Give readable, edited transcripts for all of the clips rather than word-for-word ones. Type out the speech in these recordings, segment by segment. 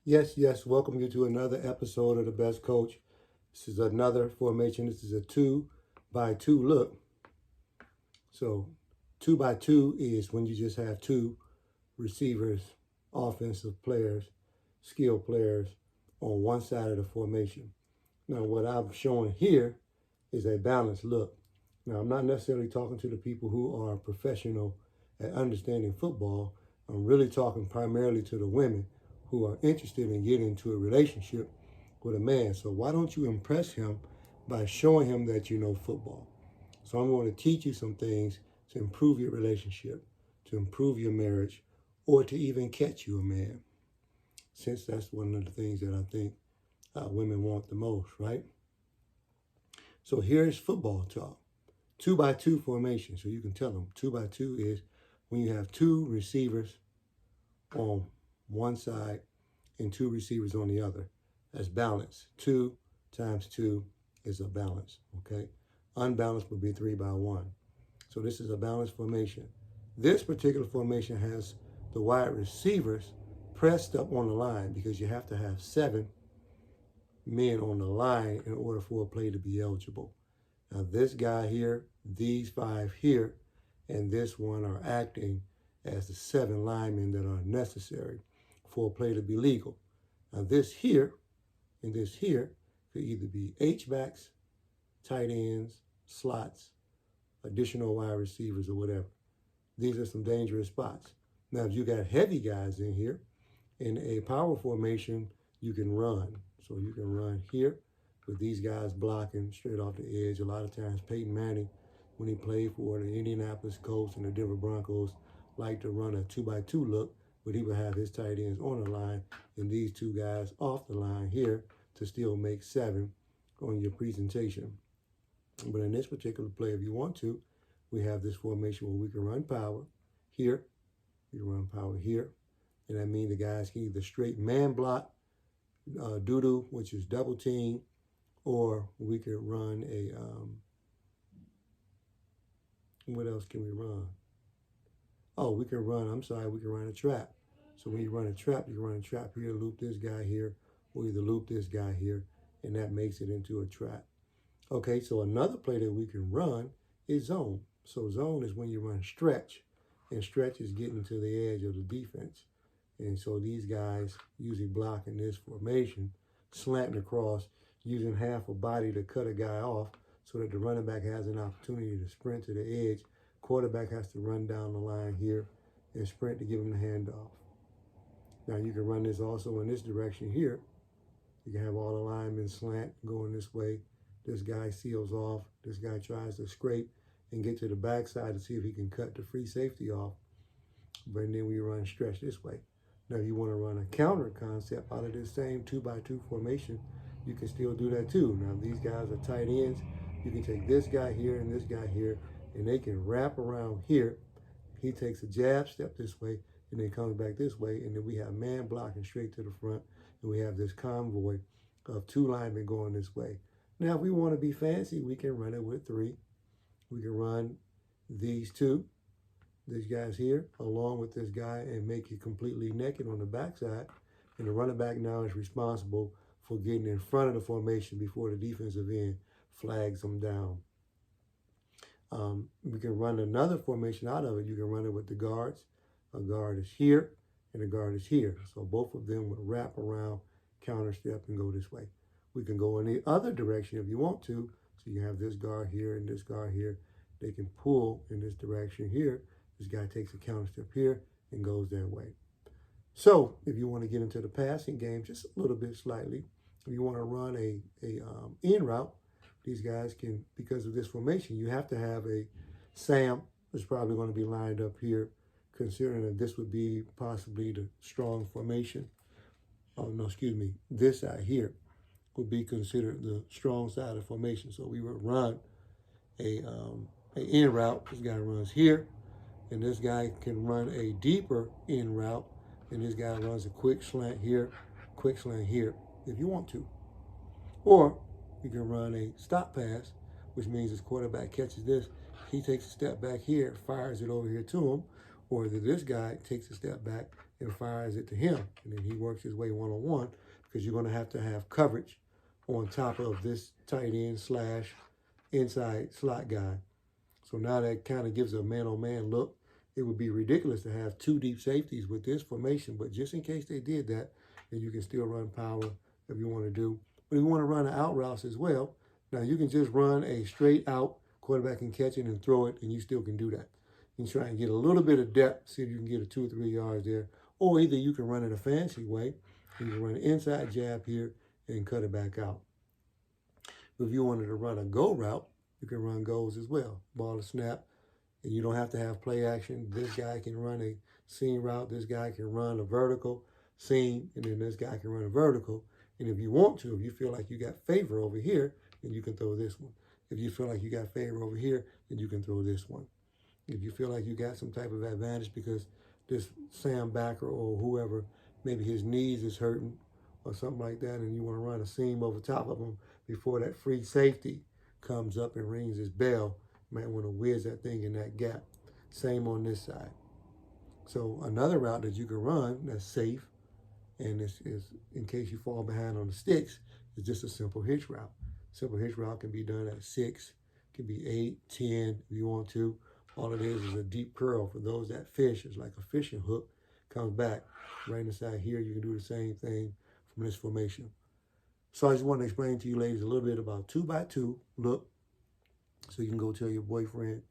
Yes, welcome you to another episode of The Best Coach. This is another formation. This is a 2-by-2 look. So 2-by-2 is when you just have two receivers, offensive players, skill players on one side of the formation. Now what I'm showing here is a balanced look. Now I'm not necessarily talking to the people who are professional at understanding football. I'm really talking primarily to the women who are interested in getting into a relationship with a man. So why don't you impress him by showing him that you know football? So I'm going to teach you some things to improve your relationship, to improve your marriage, or to even catch you a man, since that's one of the things that I think women want the most, right? So here's football talk. 2-by-2 formation. So you can tell them 2-by-2 is when you have two receivers on one side and two receivers on the other. That's balance. 2 times 2 is a balance, okay? Unbalanced would be 3-by-1. So this is a balanced formation. This particular formation has the wide receivers pressed up on the line because you have to have 7 men on the line in order for a play to be eligible. Now this guy here, these 5 here, and this one are acting as the 7 linemen that are necessary for a play to be legal. Now this here and this here could either be H-backs, tight ends, slots, additional wide receivers, or whatever. These are some dangerous spots. Now if you got heavy guys in here, in a power formation, you can run. So you can run here with these guys blocking straight off the edge. A lot of times Peyton Manning, when he played for the Indianapolis Colts and the Denver Broncos, liked to run a 2-by-2 look, but he would have his tight ends on the line and these two guys off the line here to still make 7 on your presentation. But in this particular play, if you want to, we have this formation where we can run power here, we can run power here, and that means the guys can either straight man block, doo-doo, which is double team, or we could run a, what else can we run? Oh, we can run a trap. So when you run a trap, you can run a trap here, loop this guy here, or either loop this guy here, and that makes it into a trap. Okay, so another play that we can run is zone. So zone is when you run stretch, and stretch is getting to the edge of the defense. And so these guys usually blocking this formation, slanting across, using half a body to cut a guy off so that the running back has an opportunity to sprint to the edge. Quarterback has to run down the line here and sprint to give him the handoff. Now you can run this also in this direction here. You can have all the linemen slant going this way. This guy seals off. This guy tries to scrape and get to the backside to see if he can cut the free safety off. But then we run stretch this way. Now if you want to run a counter concept out of this same 2-by-2 formation, you can still do that too. Now these guys are tight ends. You can take this guy here and this guy here, and they can wrap around here. He takes a jab step this way, and then comes back this way, and then we have man blocking straight to the front, and we have this convoy of 2 linemen going this way. Now, if we want to be fancy, we can run it with 3. We can run these 2, these guys here, along with this guy, and make it completely naked on the backside, and the running back now is responsible for getting in front of the formation before the defensive end flags them down. We can run another formation out of it. You can run it with the guards. A guard is here, and a guard is here. So both of them would wrap around, counter step, and go this way. We can go in the other direction if you want to. So you have this guard here and this guard here. They can pull in this direction here. This guy takes a counter step here and goes that way. So if you want to get into the passing game just a little bit slightly, if you want to run a in route, these guys can, because of this formation, you have to have a Sam that's probably going to be lined up here, considering that this would be possibly the strong formation. Oh, no, excuse me. This side here would be considered the strong side of formation. So we would run a in route. This guy runs here, and this guy can run a deeper in route, and this guy runs a quick slant here, if you want to. Or you can run a stop pass, which means his quarterback catches this, he takes a step back here, fires it over here to him, or that this guy takes a step back and fires it to him. And then he works his way one-on-one, because you're going to have coverage on top of this tight end slash inside slot guy. So now that kind of gives a man-on-man look. It would be ridiculous to have two deep safeties with this formation, but just in case they did that, then you can still run power if you want to do. But if you want to run an out routes as well, now you can just run a straight out, quarterback can catch it and throw it, and you still can do that. You can try and get a little bit of depth, see if you can get a 2 or 3 yards there. Or either you can run it a fancy way, you can run an inside jab here and cut it back out. If you wanted to run a go route, you can run goes as well. Ball to snap, and you don't have to have play action. This guy can run a seam route. This guy can run a vertical seam, and then this guy can run a vertical. And if you want to, if you feel like you got favor over here, then you can throw this one. If you feel like you got favor over here, then you can throw this one. If you feel like you got some type of advantage because this Sam backer or whoever, maybe his knees is hurting or something like that, and you want to run a seam over top of him before that free safety comes up and rings his bell, you might want to whiz that thing in that gap. Same on this side. So another route that you can run that's safe, and this is in case you fall behind on the sticks, is just a simple hitch route. Simple hitch route can be done at 6, can be 8, 10 if you want to. All it is a deep curl for those that fish. It's like a fishing hook, comes back right inside here. You can do the same thing from this formation. So I just want to explain to you ladies a little bit about 2x2 look, so you can go tell your boyfriend,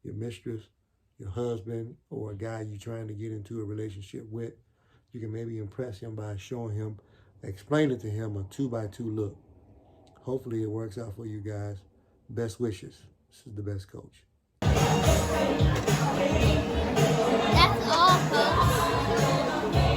your mistress, your husband, or a guy you're trying to get into a relationship with. You can maybe impress him by showing him, explaining to him a 2x2 look. Hopefully it works out for you guys. Best wishes. This is the best coach. That's all, folks.